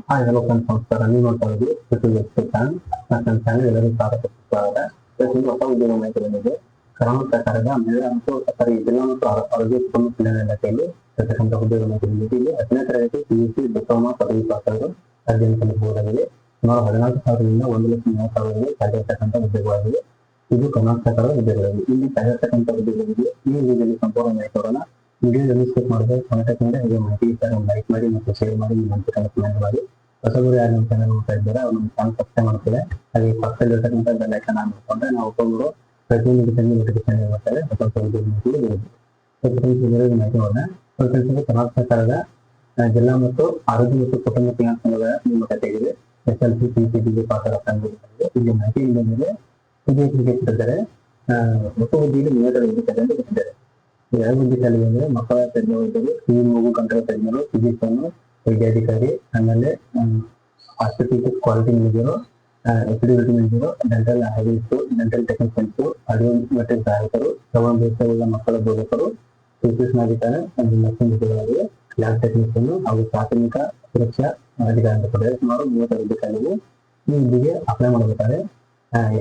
Hi hello friends, ನಮಸ್ಕಾರ. ನೀವು ನೋಡ್ತಾ ಇದ್ದೀವಿ ನನ್ನ ಚಾನಲ್ ಎಲ್ಲರೂ ಸ್ವಾಗತ. ಇವತ್ತು ಹೊಸ ಉದ್ಯೋಗ ಮಾಹಿತಿ ಬಂದಿದೆ. ಕರ್ನಾಟಕ ಸರ್ಕಾರದ ಮಹಿಳಾ ಮತ್ತು ಜಿಲ್ಲಾ ಮತ್ತು ಆರೋಗ್ಯ ಕುಟುಂಬ ಕಲ್ಯಾಣ ಇಲಾಖೆಯಲ್ಲಿ ಇರತಕ್ಕಂಥ ಉದ್ಯೋಗ ಮಾಹಿತಿ ಬಂದಿದೆ. ಇಲ್ಲಿ 10ನೇ ತರಗತಿ PUC ಡಿಪ್ಲೊಮಾ ಪದವಿ ಪಾಸರು ಅರ್ಜಿಯನ್ನು ಸಲ್ಲಿಸಬಹುದಾಗಿದೆ. ಸುಮಾರು 14,000ರಿಂದ 1,30,000 ಕಾರ್ಯರತಕ್ಕಂಥ ಉದ್ಯೋಗವಾಗಿದೆ. ಇದು ಕರ್ನಾಟಕ ಸರ್ಕಾರದ ಉದ್ಯೋಗವಾಗಿದೆ. ಇಲ್ಲಿ ಕಾರ್ಯರತಕ್ಕಂಥ ಉದ್ಯೋಗವಿದೆ. ಈ ವಿಡಿಯೋದಲ್ಲಿ ಸಂಪೂರ್ಣ ಮಾಹಿತಿ ಕೊಡೋಣ. ವಿಡಿಯೋದಲ್ಲಿ ಸ್ಕಿಪ್ ಮಾಡಿದ್ರೆ ಕರ್ನಾಟಕದಿಂದ ಹೇಗೆ ಮಾಹಿತಿ ಲೈಕ್ ಮಾಡಿ ಮತ್ತು ಶೇರ್ ಮಾಡಿ, ನಿಮ್ಮ ಕಮೆಂಟ್ ಮಾಡಿ. ಹೊಸಬರು ಯಾರು ನಮ್ಮ ಚಾನಲ್ ನೋಡ್ತಾ ಇದ್ದಾರೆ ಅವ್ರು ನಮ್ಮ ಚಾನಲ್ ಸಬ್ಸ್ಕ್ರೈಬ್ ಮಾಡ್ತಾರೆ. ಹಾಗೆ ಪಕ್ಕದಲ್ಲಿ ಇರತಕ್ಕಂಥ ಬೆಲ್ ಐಕಾನ್ ಆನ್ ಮಾಡ್ಕೊಂಡ್ರೆ ನಾವು ಒಬ್ಬೊಬ್ಬರು ಪ್ರತಿನಿಧಿ ನೋಟಿಫಿಕೇಶನ್ ಮಾಡ್ತಾರೆ. ಮಾಹಿತಿ ನೋಡೋಣ. ಕರ್ನಾಟಕ ಸರ್ಕಾರದ ಜಿಲ್ಲಾ ಮತ್ತು ಆರೋಗ್ಯ ಮತ್ತು ಕುಟುಂಬ ಕಲ್ಯಾಣ ಸಂಘಗಳ ನೇಮಕಾತಿಯಾಗಿದೆ. SLC PCB ಪಾಸರ ಇಲ್ಲಿ ಮಾಹಿತಿ ಮೇಲೆ ಕೊಟ್ಟಿದ್ದಾರೆ. ಹೊಸ ಹುದ್ದೆಯಲ್ಲಿ 32 ಹುದ್ದೆಗಳನ್ನು ಕೊಟ್ಟಿದ್ದಾರೆ. ಎರಡು ಹುದ್ದೆ ಖಾಲಿ ಅಂದ್ರೆ ಮಕ್ಕಳ ತಜ್ಞ ವೈದ್ಯರು, ಕಿವಿ ಮೂಗು ಕಂಠದ ತಜ್ಞರು, ಫಿಸಿಷಿಯನ್, ವೈದ್ಯಾಧಿಕಾರಿ, ಆಮೇಲೆ hospital quality manager, epidemiology manager, dental hygienist, dental technicians, audiometric ಸಹಾಯಕರು, ಶ್ರವಣದೋಷವುಳ್ಳ ಮಕ್ಕಳ ಬೋಧಕರು, ಶಿಕ್ಷಣಾಧಿಕಾರಿ, ನರ್ಸಿಂಗ್ ಹುದ್ದೆಗಳಾಗಿವೆ. ಲ್ಯಾಬ್ ಟೆಕ್ನಿಷಿಯನ್ ಹಾಗೂ ಪ್ರಾಥಮಿಕ ಸುರಕ್ಷಾ ಅಧಿಕಾರಿ ಅಂತ ಕೊಟ್ಟಿದ್ದಾರೆ. ಸುಮಾರು 32 ಹುದ್ದೆ ಖಾಲಿವೆ. ಈ ಹುದ್ದೆಗೆ ಅಪ್ಲೈ ಮಾಡಬೇಕಾದ್ರೆ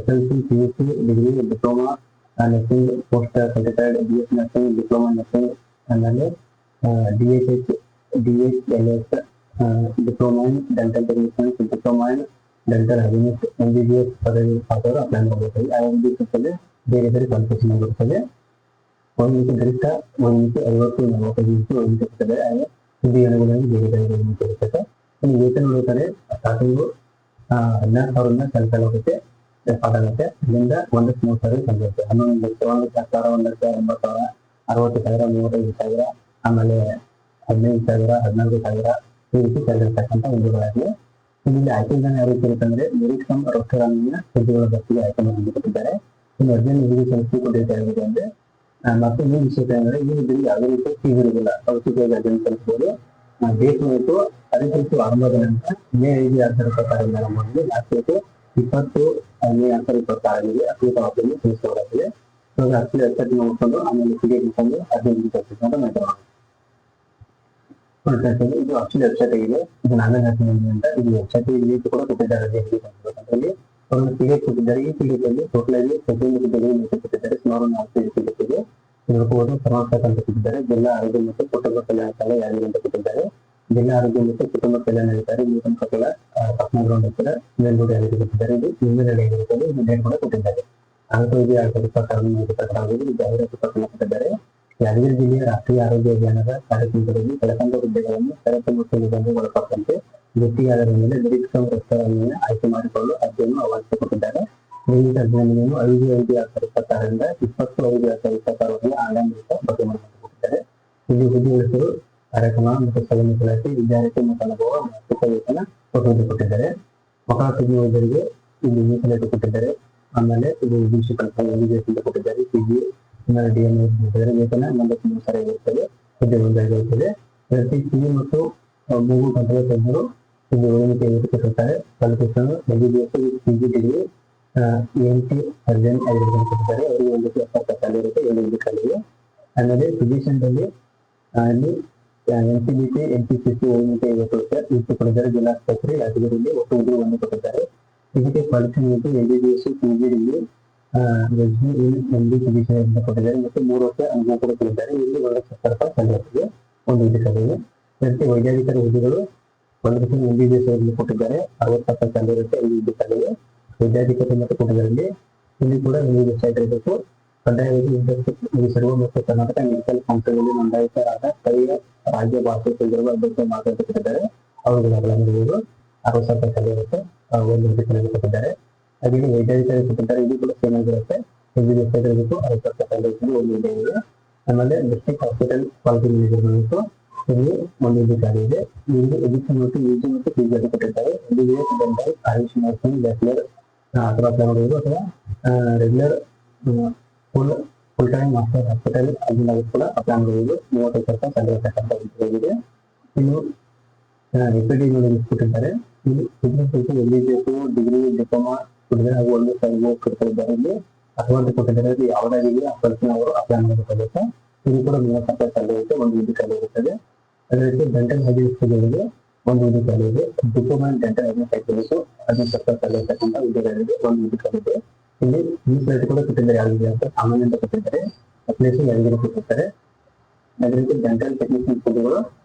SLC PUC degree, diploma nursing, post certified BS nursing, diploma nursing, ಆಮೇಲೆ DHLS diploma in dental technicians, diploma in dental hygienist, MBBS ಪದವಿ ಪಾಸರು ಅಪ್ಲೈ ಮಾಡಬೇಕಾಗಿ ಆ ಉದ್ದೇಶದಲ್ಲಿ ಬೇರೆ ಬೇರೆ ಕ್ವಾಲಿಫಿಕೇಶನ್ ಆಗಿರುತ್ತದೆ. ಒಂದು ಮಿತಿ ಗರಿಷ್ಠ 1 ಮಿತಿ 50, 45 ಮಿತಿ 1 ಮಿತಿ ಇರ್ತದೆ. ಹಾಗೆ ಹುದ್ದೆ ಅನುಗುಣವಾಗಿ ಬೇರೆ ಬೇರೆ ಮಿತಿ ಇರ್ತದೆ. ಇನ್ನು ವೇತನ ನೋಡ್ತಾರೆ ಸ್ಟಾರ್ಟಿಂಗು 14,000 ಸಲ್ಲಿಸಲಾಗುತ್ತೆ. ಆಗುತ್ತೆ. ಇಲ್ಲಿಂದ 1,30,000 ಸಂದಿರುತ್ತೆ. 11 ಲಕ್ಷ, 1,00,000, 1,80,000, 60,000, 35,000, ಆಮೇಲೆ 15,000, 14,000 ಈ ರೀತಿ ಸಲ್ಲಿರ್ತಕ್ಕಂಥ ಹುದ್ದೆಗಳಾಗಿವೆ. ಇಲ್ಲಿ ಆಯ್ಕೆ ವಿಧಾನ ಯಾವ ರೀತಿ ಇರುತ್ತೆ ಅಂದ್ರೆ ಮೆರಿಟ್ ಕಮ್ ರೋಸ್ಟರ್‌ನ ಹುದ್ದೆಗಳ ಭರ್ತಿಗೆ ಆಯ್ಕೆ ಮಾಡಿಕೊಟ್ಟಿದ್ದಾರೆ. ಇನ್ನು ಅರ್ಜಿಯನ್ನು ಹೇಗೆ ಸಲ್ಲಿಸಿಕೊಟ್ಟಿದ್ದಾರೆ ಅಂದ್ರೆ ಮತ್ತು ಈ ವಿಷಯ ಅಂದ್ರೆ ಈ ಹುದ್ದೆಗೆ ಯಾವುದೇ ರೀತಿ ಫೀಸ್ ಇರುವುದಿಲ್ಲ. ಔಷಧಿಯಾಗಿ ಅರ್ಜಿಯನ್ನು ಸಲ್ಲಿಸಬಹುದು. ಡೇಟ್ ಮತ್ತು ಅಧಿಕೃತ ಆರಂಭದ ನಂತರ May 5, 2026 ಲಾಸ್ಟ್ ಡೇಟ್ 20 May 2026 ಅಧಿಕೃತ ಆಫ್ಲೈನ್ ಸಲ್ಲಿಸಬಹುದಾಗಿದೆ. ಅರ್ಜಿ ವೆಬ್ಸೈಟ್ ನೋಡ್ಕೊಂಡು ಆಮೇಲೆ PDF ಇಟ್ಕೊಂಡು ಅರ್ಜಿ ಸಲ್ಲಿಸಿಕೊಂಡು ಮಾತಾಡೋಣ. ಇದು ಆಕ್ಚುಲಿ ವೆಬ್ಸೈಟ್ ಆಗಿದೆ. ಇದು ನಾನೇ ಹಾಕಿದ್ದೀನಿ ಅಂತ ಇದು ವೆಬ್ಸೈಟ್ ಇಲ್ಲಿ ಕೂಡ ಕೊಟ್ಟಿದ್ದಾರೆ. ಇಲ್ಲಿ ಅವರು PDF ಕೊಟ್ಟಿದ್ದಾರೆ. ಈ PDF ಅಲ್ಲಿ ಟೋಟಲ್ ಆಗಿ 15 ಹುದ್ದೆಗಳು ಕೊಟ್ಟಿದ್ದಾರೆ. ಸುಮಾರು 4 PDF ಇದೆ. ಇದಕ್ಕೂ ಕರ್ನಾಟಕ ಅಂತ ಕೊಟ್ಟಿದ್ದಾರೆ. ಜಿಲ್ಲಾ ಆರೋಗ್ಯ ಮತ್ತು ಕುಟುಂಬ ಕಲ್ಯಾಣ ಶಾಲೆ ಯಾರಿಗೆ ಅಂತ ಕೊಟ್ಟಿದ್ದಾರೆ. ಜಿಲ್ಲಾ ಆರೋಗ್ಯ ಮತ್ತು ಕುಟುಂಬ ಕಲ್ಯಾಣ ಅಧಿಕಾರಿ ನೂತನ ಕಟ್ಟಡ ಪಟ್ನಾ ಗ್ರೌಂಡ್ ಹತ್ತಿರ ಮೇಲ್ಗಡೆ ಯಾರಿಗೆ ಕೊಟ್ಟಿದ್ದಾರೆ. ಇದು ಇಮೇಲ್ ಆಗಿರುತ್ತದೆ. ಇದು ಡೇಟ್ ಕೂಡ ಕೊಟ್ಟಿದ್ದಾರೆ. 4/5/2026 ಜಾಹೀರಾತು ಪತ್ರ ಕೊಟ್ಟಿದ್ದಾರೆ. ಯಾದಗಿರಿ ಜಿಲ್ಲೆಯ ರಾಷ್ಟ್ರೀಯ ಆರೋಗ್ಯ ಅಭಿಯಾನದ ಕಾರ್ಯಕ್ರಮದಲ್ಲಿ ಕೆಳಕಂಡ ಹುದ್ದೆಗಳನ್ನು ಷರತ್ತು ಮತ್ತು ನಿಬಂಧನೆಗೆ ಒಳಪಟ್ಟಂತೆ ಗುತ್ತಿಗೆ ಆಧಾರದ ಮೇಲೆ ಮೆರಿಟ್ ಕಮ್ ರೋಸ್ಟರ್‌ನ್ನು ಆಯ್ಕೆ ಮಾಡಿಕೊಳ್ಳಲು ಅರ್ಜಿಯನ್ನು ಆಹ್ವಾನಿಸಿಕೊಟ್ಟಿದ್ದಾರೆ. ನಿಗದಿತ ಅರ್ಜಿಯನ್ನು 5/5/2026 20/5/2026 ಆನ್ಲೈನ್ ಮೂಲಕ ಭರ್ತಿ ಮಾಡಿಕೊಟ್ಟಿದ್ದಾರೆ. ಇಲ್ಲಿ ಹುದ್ದೆಗಳ ಹೆಸರು, ಕಾರ್ಯಕ್ರಮ ಮತ್ತು ಸಭೆ ಮೀಸಲಾತಿ, ವಿದ್ಯಾರ್ಥಿ ಮತ್ತು ಅನುಭವ, ಮಾಸಿಕ ವೇತನ ಹುದ್ದೆ ಕೊಟ್ಟಿದ್ದಾರೆ. ಮಕ್ಕಳ ತಜ್ಞ ವೈದ್ಯರಿಗೆ ಇಲ್ಲಿ ಮೀಸಲಾತಿ ಕೊಟ್ಟಿದ್ದಾರೆ. ಆಮೇಲೆ ಇದು MBBS ಅಂತ ಕೊಟ್ಟಿದ್ದಾರೆ. PG DMS ಕೊಟ್ಟಿದ್ದಾರೆ. ವೇತನ 43,000 ಇರುತ್ತದೆ. ಹುದ್ದೆ ಒಂದಾಗಿರುತ್ತದೆ. ಕಿವಿ ಮತ್ತು ಮೂಗು ಕಂಠದ ತಜ್ಞರು ಇಲ್ಲಿ 1 ಮಿತಿ 50 ಕೊಟ್ಟಿರ್ತಾರೆ. Qualification MBBS PG degree ENT surgeon ಕೊಟ್ಟಿದ್ದಾರೆ. ಅವರಿಗೆ 1,70,000 ಇರುತ್ತೆ. 7 ಹುದ್ದೆ ಖಾಲಿವೆ. ಆಮೇಲೆ ಫಿಸಿಷಿಯನ್ ಅಲ್ಲಿ NCBT NPCC 1 ಮಿತಿ 50 ಇರುತ್ತೆ ಕೊಟ್ಟಿದ್ದಾರೆ. ಜಿಲ್ಲಾಸ್ಪತ್ರೆ ಯಾದಗಿರಿಯಲ್ಲಿ ಒಟ್ಟು ಹುದ್ದೆ 1 ಕೊಟ್ಟಿದ್ದಾರೆ. ಇದಕ್ಕೆ qualification MBBS PG degree MD physician ಅಂತ ಕೊಟ್ಟಿದ್ದಾರೆ ಮತ್ತು 3 ವರ್ಷ ಅನುಭವ ಕೂಡ ಕೊಟ್ಟಿದ್ದಾರೆ. ಇಲ್ಲಿ 1,70,000 ಸಲ್ಲಿಸುತ್ತದೆ. 1 ಹುದ್ದೆ ಖಾಲಿವೆ. ವೈದ್ಯಾಧಿಕಾರಿ ಹುದ್ದೆಗಳು ಕ್ವಾಲಿಫಿಕೇಶನ್ MBBS ಕೊಟ್ಟಿದ್ದಾರೆ. 60,000 ಸಲ್ಲಿರುತ್ತೆ. 5 ಹುದ್ದೆ ಖಾಲಿವೆ. ವೈದ್ಯಾಧಿಕಾರಿ ಮತ್ತು ಕೊಟ್ಟಿದ್ದಾರೆ. ಇಲ್ಲಿ ಕೂಡ ವೆಬ್ಸೈಟ್ ಇರಬೇಕು. ಕಡ್ಡಾಯವಾಗಿ ಈ ಸರ್ವ ಮತ್ತು ಕರ್ನಾಟಕ ಮೆಡಿಕಲ್ ಕೌನ್ಸಿಲ್‌ನಲ್ಲಿ ನೋಂದಾಯಿತರಾದ ಸ್ಥಳೀಯ ರಾಜ್ಯ ಭಾಷೆ ತಿಳಿದಿರುವ ಅಭ್ಯರ್ಥಿ ಮಾತನಾಡುತ್ತಿದ್ದಾರೆ. ಅವರಿಗೆ ಅಪ್ಲೈ ಮಾಡಬಹುದು. 60,000 ಸಲ್ಲಿರುತ್ತೆ. 1 ಹುದ್ದೆ ಖಾಲಿ ಕೊಟ್ಟಿದ್ದಾರೆ. ಹಾಗೆ ವೈದ್ಯಾಧಿಕಾರಿ ಕೊಟ್ಟಿದ್ದಾರೆ. ಇದು ಕೂಡ ಸೇಮ್ ಆಗಿರುತ್ತೆ. ವೆಬ್ಸೈಟ್ ಇರಬೇಕು. 60,000 ಸಲ್ಲಿರುತ್ತೆ. 1 ಹುದ್ದೆ ಇದೆ. ಆಮೇಲೆ ಡಿಸ್ಟ್ರಿಕ್ಟ್ ಹಾಸ್ಪಿಟಲ್ ಕ್ವಾಲಿಟಿ ಮ್ಯಾನೇಜರ್ ಇತ್ತು. ಇಲ್ಲಿ 1 ಹುದ್ದೆ ಖಾಲಿ ಇದೆ. ಇಲ್ಲಿ ಎಡಿಷನ್ ಮತ್ತು UG ಮತ್ತು PG ಕೊಟ್ಟಿದ್ದಾರೆ. MBBS dental AYUSH nursing bachelor ಅಥವಾ ಅಪ್ಲೈ ಮಾಡಬಹುದು ಅಥವಾ regular full time master hospital ಆಗಿನ ಕೂಡ ಅಪ್ಲೈ ಮಾಡಬಹುದು. 35,000 ಸಲ್ಲಿರತಕ್ಕಂಥ ಹುದ್ದೆಗಳಿದೆ. ಇನ್ನು ಎಪಿಡಿಮಿಯಾಲಜಿ ಕೊಟ್ಟಿದ್ದಾರೆ. ಇಲ್ಲಿ MBBS ಡಿಗ್ರಿ ಡಿಪ್ಲೊಮಾ ಕೊಟ್ಟಿದ್ದಾರೆ ಹಾಗೂ 1,000 ಕೊಟ್ಟಿದ್ದಾರೆ. ಇಲ್ಲಿ ಅಕೌಂಟ್ ಕೊಟ್ಟಿದ್ದಾರೆ. ಅದು ಯಾವುದಾಗಿದೆ ಆ ಪರ್ಸನ್ ಅವರು ಅಪ್ಲೈ ಮಾಡಬೇಕಾಗುತ್ತೆ. ಇದು ಕೂಡ 30,000 ಸಲ್ಲಿರುತ್ತೆ. 1 ಹುದ್ದೆ ಖಾಲಿ ಇರುತ್ತದೆ. ಅದೇ ರೀತಿ ಡೆಂಟಲ್ ಹೈಜಿನಿಸ್ಟ್‌ಗಳಿಗೆ ಒಂದು ಹುದ್ದೆ ಖಾಲಿ ಇದೆ. ಡಿಪ್ಲೊಮಾ ಇನ್ ಡೆಂಟಲ್ ಅಡ್ಮಿನಿಸ್ಟ್ರೇಷನ್ 15 ಇರ್ತಕ್ಕಂಥ ಹುದ್ದೆಗಳಿದೆ, ಒಂದು ಹುದ್ದೆ ಖಾಲಿ ಇದೆ. ಇಲ್ಲಿ ಈ ಪ್ಲೇಟ್ ಕೂಡ ಕೊಟ್ಟಿದ್ದಾರೆ, ಯಾವ್ದು ಅಂತ ಸಾಮಾನ್ಯ ಅಂತ ಕೊಟ್ಟಿದ್ದಾರೆ, ಪ್ಲೇಸ್ ಯಾವ್ದು ಕೊಟ್ಟಿರ್ತಾರೆ. ಅದೇ ರೀತಿ ಡೆಂಟಲ್ ಟೆಕ್ನಿಷಿಯನ್ ಹುದ್ದೆಗಳು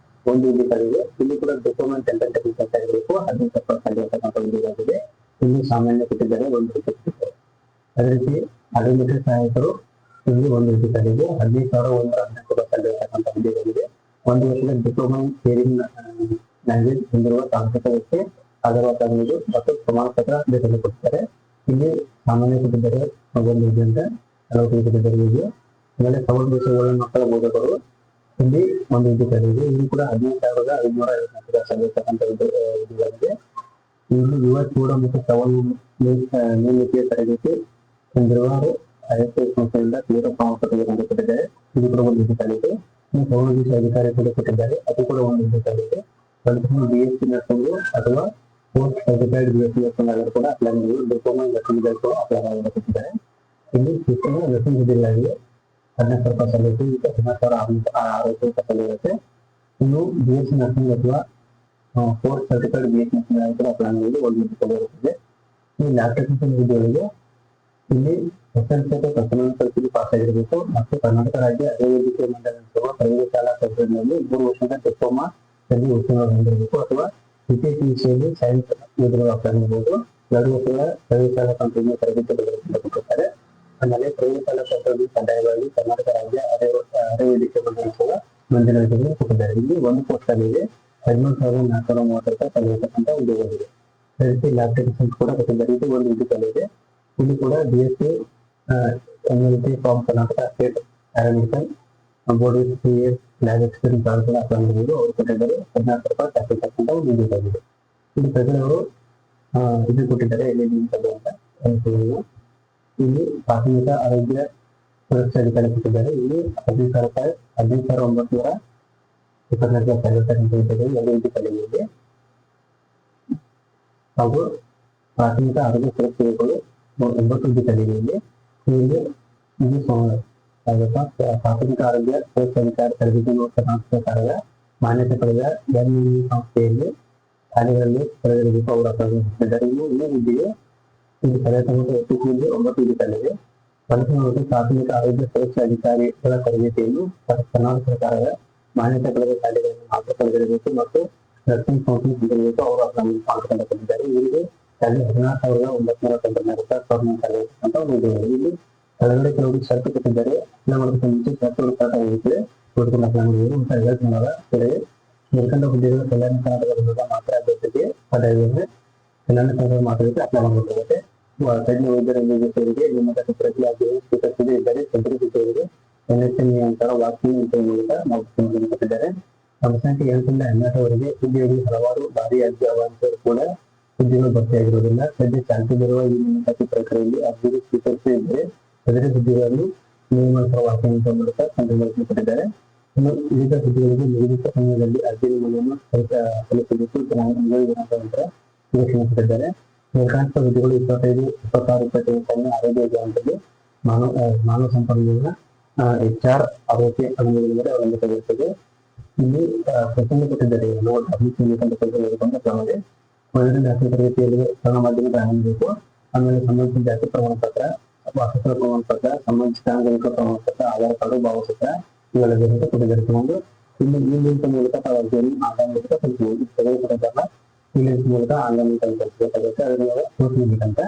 ಒಂದು ಹುದ್ದೆ ಖಾಲಿ ಇದೆ. ಇಲ್ಲಿ ಕೂಡ ಡಿಪ್ಲೊಮಾ ಇನ್ ಡೆಂಟಲ್ ಟೆಕ್ನಿಷಿಯನ್ ಆಗಿರಬೇಕು, 15 ಇರ್ತಕ್ಕಂಥ ಹುದ್ದೆಗಳಿದೆ. ಇಲ್ಲಿ ಸಾಮಾನ್ಯ ಕೊಟ್ಟಿದ್ದಾರೆ, ಒಂದು ಹುದ್ದೆ ಕೊಟ್ಟಿದ್ದಾರೆ. ಅದೇ ರೀತಿ ಅಡ್ಮಿನಿಸ್ಟ್ರೇಟಿವ್ ಸಹಾಯಕರು ಇಲ್ಲಿ ಒಂದು ಹುದ್ದೆ ಖಾಲಿ ಇದೆ, 15,114 ಇರ್ತಕ್ಕಂಥ ಹುದ್ದೆಗಳಿದೆ. ಒಂದು ವರ್ಷದ ಡಿಪ್ಲೊಮಾ ಇನ್ ಥಿಯರಿ ಲ್ಯಾಂಗ್ವೇಜ್ ಹೊಂದಿರುವ ತಾಂತ್ರಿಕ ವ್ಯಕ್ತಿ ಹಾಜರಾಗುವುದು ಮತ್ತು ಪ್ರಮಾಣ ಪತ್ರ ಬೇಕಾಗಿ ಕೊಡ್ತಾರೆ. ಇಲ್ಲಿ ಸಾಮಾನ್ಯ ಕೊಟ್ಟಿದ್ದಾರೆ, ಒಂದು ಹುದ್ದೆ ಅಂತ 40 ಕೊಟ್ಟಿದ್ದಾರೆ. ಇಲ್ಲಿ ಆಮೇಲೆ ಸಮಾನ ದೇಶಗಳ ಮಕ್ಕಳ ಬೋಧಕರು ಇಲ್ಲಿ ಒಂದು ಹುದ್ದೆ ಖಾಲಿ ಇದೆ. ಇಲ್ಲಿ ಕೂಡ 15,554 ಇರ್ತಕ್ಕಂಥ ಹುದ್ದೆಗಳಿದೆ. ಇಲ್ಲಿ ಯುವ ಕೂಡ ಮತ್ತು ಸವಾಲು ನೇಮಕೀಯ ತರಬೇತಿ ಹೊಂದಿರುವವರು IFS ಸಂಸ್ಥೆಯಿಂದ ತೀವ್ರ ಪ್ರಮಾಣ ಪತ್ರಗಳನ್ನು ಕೊಟ್ಟಿದ್ದಾರೆ. ಇದು ಕೂಡ ಒಂದು ಹುದ್ದೆ ಖಾಲಿ ಇದೆ. ಸಮಾನ ದೇಶ ಅಧಿಕಾರಿ ಕೂಡ ಕೊಟ್ಟಿದ್ದಾರೆ, ಅದು ಕೂಡ ಒಂದು ಹುದ್ದೆ ಖಾಲಿ ಇದೆ. BSc ನರ್ಸಿಂಗ್ ಅಥವಾ ಪೋಸ್ಟ್ ಸರ್ಟಿಫೈಡ್ BSc ನರ್ಸಿಂಗ್ ಆದರೂ ಕೂಡ ಅಪ್ಲೈ ಮಾಡಬಹುದು. ಡಿಪ್ಲೊಮಾ ನರ್ಸಿಂಗ್ ಅಪ್ಲೈ ಮಾಡಲು ಕೊಟ್ಟಿದ್ದಾರೆ. ಇಲ್ಲಿ ಶಿಕ್ಷಣ ನರ್ಸಿಂಗ್ ಹುದ್ದೆಗಳಾಗಿದೆ, 16,000 ಸಲ್ಲಿಸಿ 16,600 ಇರುತ್ತೆ. ಇನ್ನು BSc ನರ್ಸಿಂಗ್ ಅಥವಾ ಪೋಸ್ಟ್ ಸರ್ಟಿಫೈಡ್ BSc ನರ್ಸಿಂಗ್ ಆದರೂ ಕೂಡ ಅಪ್ಲೈ ಮಾಡಲು ಒಂದು ಹುದ್ದೆ ಇರುತ್ತದೆ. ಈ ಲ್ಯಾಬ್ ಟೆಕ್ನಿಷಿಯನ್ ಹುದ್ದೆಗಳಿಗೆ ಇಲ್ಲಿ SSLC ಅಥವಾ ಪ್ರಥಮ ಪರೀಕ್ಷೆಗೆ ಪಾಸ್ ಆಗಿರಬೇಕು ಮತ್ತು ಕರ್ನಾಟಕ ರಾಜ್ಯ ಅಭಿವೃದ್ಧಿ ಮಂಡಳಿ ಅಥವಾ ಪ್ರಯೋಗಶಾಲಾ ಸಂಸ್ಥೆಗಳಲ್ಲಿ 3 ವರ್ಷದ ಡಿಪ್ಲೊಮಾ ಉತ್ತೀರ್ಣ ಹೊಂದಿರಬೇಕು ಅಥವಾ ವಿಶೇಷ ಸೈನ್ಸ್ ಓದಿರುವ ಅಪ್ಲೈ ಮಾಡಬಹುದು. 2 ವರ್ಷಗಳ ಪ್ರಯೋಗಶಾಲಾ ಕಂಪನಿಯ ತರಬೇತಿ ಕೊಟ್ಟಿರ್ತಾರೆ. ಆಮೇಲೆ ಪ್ರಯೋಗಶಾಲಾ ಸಂಸ್ಥೆಯಲ್ಲಿ ಕಡ್ಡಾಯವಾಗಿ ಕರ್ನಾಟಕ ರಾಜ್ಯ ಅಭಿವೃದ್ಧಿ ಮಂಡಳಿ ಕೊಟ್ಟಿದ್ದಾರೆ. ಇಲ್ಲಿ ಒಂದು ಪೋಸ್ಟ್ ಅಲ್ಲಿ ಇದೆ, 13,430 ರೂಪಾಯಿ ಕಲಿಯತಕ್ಕಂಥ ಹುದ್ದೆಗಳಿದೆ. ಅದೇ ರೀತಿ ಲ್ಯಾಬ್ ಟೆಕ್ನಿಷಿಯನ್ ಕೂಡ ಕೊಟ್ಟಿದ್ದಾರೆ, ಇದು ಒಂದು ಹುದ್ದೆ ಇದೆ. ಇಲ್ಲಿ ಕೂಡ BSc MLT from Karnataka state paramedical board lab experience ಕೂಡ ಅಪ್ಲೈ ಮಾಡಬಹುದು. ಅವರು ಕೊಟ್ಟಿದ್ದಾರೆ 14,000 ರೂಪಾಯಿ ಕಟ್ಟತಕ್ಕಂಥ ಒಂದು ಹುದ್ದೆ ಇದೆ. ಇಲ್ಲಿ ಪ್ರಜೆಯವರು ಇದು ಕೊಟ್ಟಿದ್ದಾರೆ, ಅಂತ ಇಲ್ಲಿ ಪ್ರಾಥಮಿಕ ಆರೋಗ್ಯ ಸುರಕ್ಷಾ ಅಧಿಕಾರಿ ಕೊಟ್ಟಿದ್ದಾರೆ. ಇಲ್ಲಿ 15,000 ರೂಪಾಯಿ 15,924 ಹುದ್ದೆಗಳು 2 ಹುದ್ದೆ ಖಾಲಿ ಇದೆ. ಹಾಗೂ ಪ್ರಾಥಮಿಕ ಆರೋಗ್ಯ ಸುರಕ್ಷೆಗಳು 9 ಹುದ್ದೆ ಖಾಲಿ ಇದೆ. ಇಲ್ಲಿ ಪ್ರಾಥಮಿಕ ಆರೋಗ್ಯ ಸುರಕ್ಷಾಧಿಕಾರಿ ತರಬೇತಿ ಸಂಸ್ಥೆಕಾರರ ಮಾನ್ಯತೆ ಪಡೆದ ಸಂಸ್ಥೆಯಲ್ಲಿ ಶಾಲೆಗಳಲ್ಲಿ ಪಡೆದಿರಬೇಕು, ಅವರು ಅಪ್ಲೈ ಮಾಡಿದ್ದಾರೆ. ಇನ್ನು ಈ ಹುದ್ದೆಗೆ ಇಲ್ಲಿ ಕಲಿಯತಕ್ಕಂಥ ಹುದ್ದೆ 9 ಹುದ್ದೆ ಖಾಲಿ ಇದೆ. ಪ್ರಾಥಮಿಕ ಆರೋಗ್ಯ ಸುರಕ್ಷಾ ಅಧಿಕಾರಿಗಳ ತರಬೇತಿಯನ್ನು ಕರ್ನಾಟಕ ಸರ್ಕಾರದ ಮಾನ್ಯತೆ ಪಡೆದ ಶಾಲೆಗಳನ್ನು ಮಾತ್ರ ಪಡೆದಿರಬೇಕು ಮತ್ತು ನರ್ಸಿಂಗ್ ಕೌನ್ಸಿಲ್ ಹೊಂದಿರಬೇಕು, ಅವರು ಅಪ್ಲೈ ಮಾಡಿಕೊಂಡಿದ್ದಾರೆ. ಇವರಿಗೆ ಶಾಲೆ 16,992 ರೂಪಾಯಿ ಪರ್ಮನೆಂಟ್ ಆಗಿರ್ತಕ್ಕಂಥ ಒಂದು ಹುದ್ದೆ. ಇಲ್ಲಿ ಕೆಳಗಡೆ ಕೆಲವರು ಶರ್ಟ್ ಕೊಟ್ಟಿದ್ದಾರೆ, ಅಪ್ಲೈ ಮಾಡೋದಕ್ಕೆ ಮುಂಚೆ ಶರ್ಟ್ ಆಗಿರುತ್ತೆ, ನೋಡ್ಕೊಂಡು ಅಪ್ಲೈ ಮಾಡಬಹುದು ಅಂತ ಹೇಳ್ತಾರ. ಕೆಳಗೆ ಮೇಲ್ಕಂಡ ಹುದ್ದೆಗಳು ಕಲ್ಯಾಣ ಕರ್ನಾಟಕದ ಮಾತ್ರ ಅಭ್ಯರ್ಥಿಗೆ ಪದವಿಯನ್ನು ಕಲ್ಯಾಣ ಕರ್ನಾಟಕ ಮಾತ್ರಕ್ಕೆ ಅಪ್ಲೈ ಮಾಡಬೇಕಾಗುತ್ತೆ. ತಜ್ಞ ವೈದ್ಯರ ನಿಯೋಜಿತರಿಗೆ ನೇಮಕಾತಿ ಪ್ರಕ್ರಿಯೆ ಸ್ವೀಕರಿಸದೇ ಇದ್ದರೆ ಸದರಿ ಹುದ್ದೆಗಳಿಗೆ NHM ನಿಯಂತ್ರಣ ವಾಕ್ಸಿನ್ ಮೂಲಕ ನಾವು ಕೊಟ್ಟಿದ್ದಾರೆ. ನಮ್ಮ ಸಂಖ್ಯೆ 8ರಿಂದ 12ವರೆಗೆ ಹುದ್ದೆಯಲ್ಲಿ ಹಲವಾರು ಬಾರಿ ಅರ್ಜಿ ಆಹ್ವಾನಿಸಿದರೂ ಕೂಡ ಹುದ್ದೆಗಳು ಭರ್ತಿಯಾಗಿರುವುದಿಲ್ಲ. ಸದ್ಯ ಚಾಲ್ತಿಯಲ್ಲಿರುವ ಈ ನೇಮಕಾತಿ ಪ್ರಕ್ರಿಯೆಯಲ್ಲಿ ಅರ್ಜಿ ಸ್ವೀಕರಿಸದಿದ್ದರೆ ಸದರಿ ಹುದ್ದೆಗಳನ್ನು ನಿಯಮಾನುಸಾರ ವಾಕ್ಸಿನ್ ಮೂಲಕ ಕೊಟ್ಟಿದ್ದಾರೆ. ಇನ್ನು ವಿವಿಧ ಹುದ್ದೆಗಳಿಗೆ ನಿಗದಿತ ಸಮಯದಲ್ಲಿ ಅರ್ಜಿ ನಮೂನೆಯನ್ನು ಸಲ್ಲಿಸಬೇಕು. ದಿನಾಂಕ ನಂತರ ಕೊಟ್ಟಿದ್ದಾರೆ. ನಿರ್ಧಾರಿತ ಹುದ್ದೆಗಳು 25, 26, 27 ಆರೋಗ್ಯ ವಿಭಾಗದಲ್ಲಿ ಮಾನವ ಸಂಪನ್ಮೂಲ HR ಆರೋಗ್ಯ ಅನುಮತಿಗಳಿಗೆ ಅವಲಂಬಿತವಾಗಿರುತ್ತದೆ. ಇಲ್ಲಿ ಪ್ರಸಂಗ ಕೊಟ್ಟಿದ್ದಾರೆ, ಮೊದಲನೇ 10ನೇ ತರಗತಿಯಲ್ಲಿ ಕನ್ನಡ ಮಾಧ್ಯಮದ ಆಗಬೇಕು. ಆಮೇಲೆ ಸಂಬಂಧಿಸಿದ ಜಾತಿ ಪ್ರಮಾಣ ಪತ್ರ, ವಾಸಸ್ಥಳ ಪ್ರಮಾಣ ಪತ್ರ, ಸಂಬಂಧಿಸಿದ ಅಂಗವಿಕ ಪ್ರಮಾಣ ಪತ್ರ, ಆಧಾರ್ ಕಾರ್ಡು, ಭಾವಚಿತ್ರ ಇವೆಲ್ಲದರಿಂದ ಕೊಟ್ಟಿದ್ದಾರೆ. ತಗೊಂಡು ಇಲ್ಲಿ ಈ ಲಿಂಕ್ ಮೂಲಕ ತಾವು ಅರ್ಜಿಯನ್ನು ಆನ್ಲೈನ್ ಮೂಲಕ ಕಲಿಸಬಹುದು. ತೆಗೆದುಕೊಂಡಾಗ ಈ ಲಿಂಕ್ ಮೂಲಕ ಆನ್ಲೈನ್ ಕಲಿಸಬೇಕಾಗುತ್ತೆ. ಅದನ್ನ ತೋರಿಸಬೇಕಂತ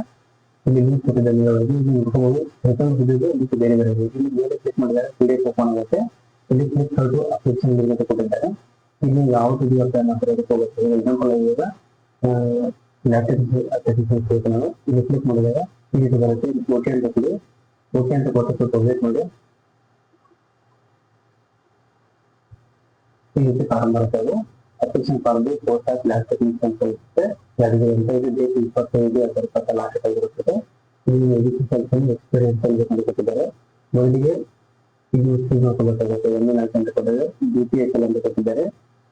ಇಲ್ಲಿ ಲಿಂಕ್ ಕೊಟ್ಟಿದ್ದಾರೆ. ಇಲ್ಲಿ ನೋಡ್ಕೋಬಹುದು. ಪ್ರತಿಯೊಂದು ಹುದ್ದೆಗೂ ಲಿಂಕ್ ಬೇರೆ ಬೇರೆ ಇದೆ. ಇಲ್ಲಿ ಮೇಲೆ ಕ್ಲಿಕ್ ಮಾಡಿದರೆ PDF ಓಪನ್ ಆಗುತ್ತೆ. ಇಲ್ಲಿ ಕ್ಲಿಕ್ ಮಾಡಿ ಅಪ್ಲಿಕೇಶನ್ ಲಿಂಕ್ ಕೊಟ್ಟಿದ್ದಾರೆ. ಇಲ್ಲಿ ಯಾವ ಹುದ್ದೆ ಅಪ್ಲೈ ಮಾಡೋದಕ್ಕೆ ಹೋಗುತ್ತೆ. ಎಕ್ಸಾಂಪಲ್ ಇವಾಗ ಲ್ಯಾಪ್ಟಾಪ್ ಇಲ್ಲಿ ಕ್ಲಿಕ್ ಮಾಡಿದಾಗ ಈ ರೀತಿ ಬರುತ್ತೆ. ಓಕೆ ಅಂತ ಕೊಡಿ. ಓಕೆ ಅಂತ ಕೊಟ್ಟು ಸ್ವಲ್ಪ ವೇಟ್ ಮಾಡಿ. ಈ ರೀತಿ ಫಾರ್ಮ್ ಬರ್ತದೆ. Application form post of laptop ಅಂತ ಇರುತ್ತೆ. ಯಾರಿಗೆ ಅಂತ ಇದು ಡೇಟ್ 25/2020 ಲಾಸ್ಟ್ ಆಗಿರುತ್ತದೆ. ಇಲ್ಲಿ ಎಜುಕೇಶನ್ ಎಕ್ಸ್ಪೀರಿಯನ್ಸ್ ಅಂತ ಕೊಟ್ಟಿದ್ದಾರೆ. ಮೊದಲಿಗೆ ಇದು ಕೊಡಬೇಕಾಗುತ್ತೆ. 1 ನಾಲ್ಕು ಅಂತ ಕೊಟ್ಟಿದ್ದಾರೆ. BPSL ಅಂತ ಕೊಟ್ಟಿದ್ದಾರೆ.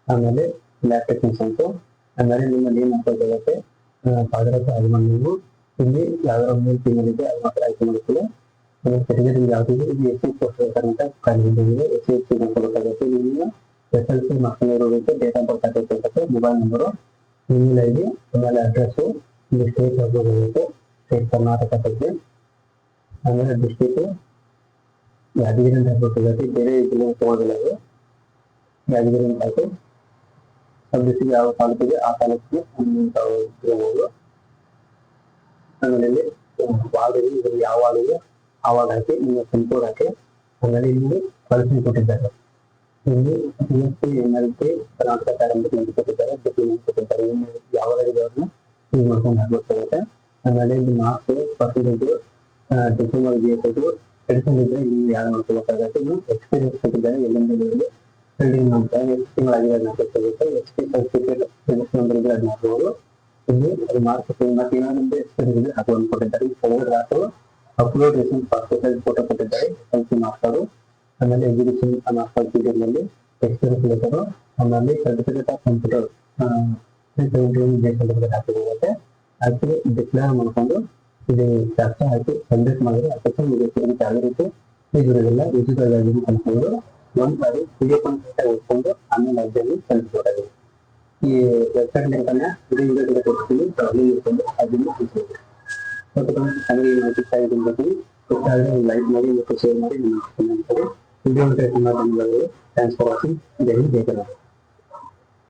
ಆಮೇಲೆ ಲ್ಯಾಪ್ಟಾಪ್ ಅಂತ, ಆಮೇಲೆ ನಿಮ್ಮ ನೇಮ್ ಹಾಕೋಬೇಕಾಗುತ್ತೆ. ಪಾದರಸ ನೀವು ಇಲ್ಲಿ ಯಾವ್ದಾರ 3 ತಿಂಗಳಿದೆ ಅದು ಮಾತ್ರ ಆಯ್ಕೆ ಮಾಡುತ್ತದೆ. ಕ್ಯಾಟಗರಿ ಯಾವುದಿದೆ, ಇದು SC ಪೋಸ್ಟ್ ಅಂತ ಖಾಲಿ ಇದೆ. SC ಕೊಡಬೇಕಾಗುತ್ತೆ. ನಿಮ್ಮ SLC ಮಾರ್ಕ್ಸ್ ಇರಬೇಕು, ಡೇಟ್ ಆಫ್ ಬರ್ತ್ ಹಾಕಬೇಕು, ಮೊಬೈಲ್ ನಂಬರು, ಇಮೇಲ್ ID, ಆಮೇಲೆ ಅಡ್ರೆಸ್ಸು, ಇಲ್ಲಿ ಸ್ಟೇಟ್ ಹೋಗಬೇಕು, ಸ್ಟೇಟ್ ಕರ್ನಾಟಕ ಬಗ್ಗೆ, ಆಮೇಲೆ ಡಿಸ್ಟ್ರಿಕ್ಟ್ ಯಾದಗಿರಿ ಅಂತ ಹಾಕಬೇಕಾಗುತ್ತೆ, ಬೇರೆ ಜಿಲ್ಲೆ ತಗೋದಿಲ್ಲ ಅದು, ಯಾದಗಿರಿ ಅಂತ ಹಾಕಿ ಸಬ್ ಡಿಸ್ಟ್ರಿಕ್ಟ್ ಯಾವ ತಾಲೂಕಿದೆ ಆ ತಾಲೂಕಿಗೆ ತಗೋಬಹುದು. ಆಮೇಲೆ ಇಲ್ಲಿ ವಾರ್ಡಿಗೆ ಇದರಲ್ಲಿ ಯಾವ ವಾರ್ಡಿಗೆ ಆ ವಾರ್ಡ್ ಹಾಕಿ, ನಿಮ್ಮ ಪಿನ್ ಕೋಡ್ ಹಾಕಿ, ಆಮೇಲೆ ಇಲ್ಲಿ ಕಲೆಕ್ಷನ್ ಕೊಟ್ಟಿದ್ದಾರೆ. ಇಲ್ಲಿ PFC, NLP, ಕರ್ನಾಟಕ ಪ್ಯಾರಾಮೆಡಿಕಲ್ ಅಂತ ಕೊಟ್ಟಿದ್ದಾರೆ, ಡಿಪ್ಲೊಮಾ ಕೊಟ್ಟಿದ್ದಾರೆ. ಇನ್ನು ಯಾವ ಅವ್ರನ್ನ ಯೂಸ್ ಮಾಡ್ಕೊಂಡು ಹಾಕಬೇಕಾಗುತ್ತೆ. ಆಮೇಲೆ ಇಲ್ಲಿ ಮಾರ್ಕ್ಸ್, ಪರ್ಸೆಂಟೇಜ್, ಡಿಪ್ಲೊಮಾ ಬೇಕು, ಎಡಿಷನ್ ಇದ್ರೆ ಇಲ್ಲಿ ಯಾರು ಮಾಡ್ಕೋಬೇಕಾಗುತ್ತೆ. ಇನ್ನು ಎಕ್ಸ್ಪೀರಿಯನ್ಸ್ ಕೊಟ್ಟಿದ್ದಾರೆ, ಎಲ್ಲಿಂದ ಬಿಲ್ಡಿಂಗ್ ಅಂತ ಎಷ್ಟು ತಿಂಗಳಾಗಿದೆ ಅದನ್ನ ಕೊಟ್ಟಿರುತ್ತೆ. SP ಸರ್ಟಿಫಿಕೇಟ್ ಇದ್ರೆ ಅದನ್ನ ಹಾಕಬಹುದು. ಇಲ್ಲಿ ಅದು ಮಾರ್ಕ್ಸ್ ಮತ್ತೆ ಏನಾದ್ರು ಎಕ್ಸ್ಪೀರಿಯನ್ಸ್ ಹಾಕೊಂಡು ಕೊಟ್ಟಿದ್ದಾರೆ. Photo upload recent passport size photo ಕೊಟ್ಟಿದ್ದಾರೆ, SLC ಮಾರ್ಕ್ಸ್. ಆಮೇಲೆ ಎಜುಕೇಶನ್ ಮಾರ್ಕ್ಸ್ ಡೀಟೇಲ್ನಲ್ಲಿ ಎಕ್ಸ್ಪೀರಿಯನ್ಸ್ ಲೆಟರ್, ಆಮೇಲೆ ಸರ್ಟಿಫಿಕೇಟ್ ಆಫ್ ಕಂಪ್ಯೂಟರ್ ಸರ್ಟಿಫಿಕೇಟ್ ಹಾಕಬೇಕಾಗುತ್ತೆ. ಹಾಕಿ ಡಿಕ್ಲೇರ್ ಮಾಡ್ಕೊಂಡು ಇದು ಜಾಸ್ತಿ ಹಾಕಿ ಸಬ್ಮಿಟ್ ಮಾಡಿದ್ರೆ ಅದಕ್ಕೆ ಮುಗಿಸ್ತೀನಿ. ಯಾವುದೇ ರೀತಿ ಇದಿರೋದಿಲ್ಲ, ಉಚಿತವಾಗಿ ಕಲಿಸ್ಬೋದು. ಒಂದು ಸಾರಿ PDF ಅಂತ ಓದ್ಕೊಂಡು ಆಮೇಲೆ ಅರ್ಜಿಯಲ್ಲಿ ಕಲಿಸ್ಬೋದಾಗಿದೆ. ಈ ವೆಬ್ಸೈಟ್ ಲಿಂಕ್ ಅನ್ನ ವಿಡಿಯೋ ಕೊಡ್ತೀನಿ, ಇಟ್ಕೊಂಡು ಅದನ್ನು ಕಲಿಸ್ಬೋದು. ಮತ್ತು ನನಗೆ ಮಾಹಿತಿ ಲೈಕ್ ಮಾಡಿ ಮತ್ತು ಶೇರ್ ಮಾಡಿ. Video thanks for watching. Jai Hind, Jai Karnataka.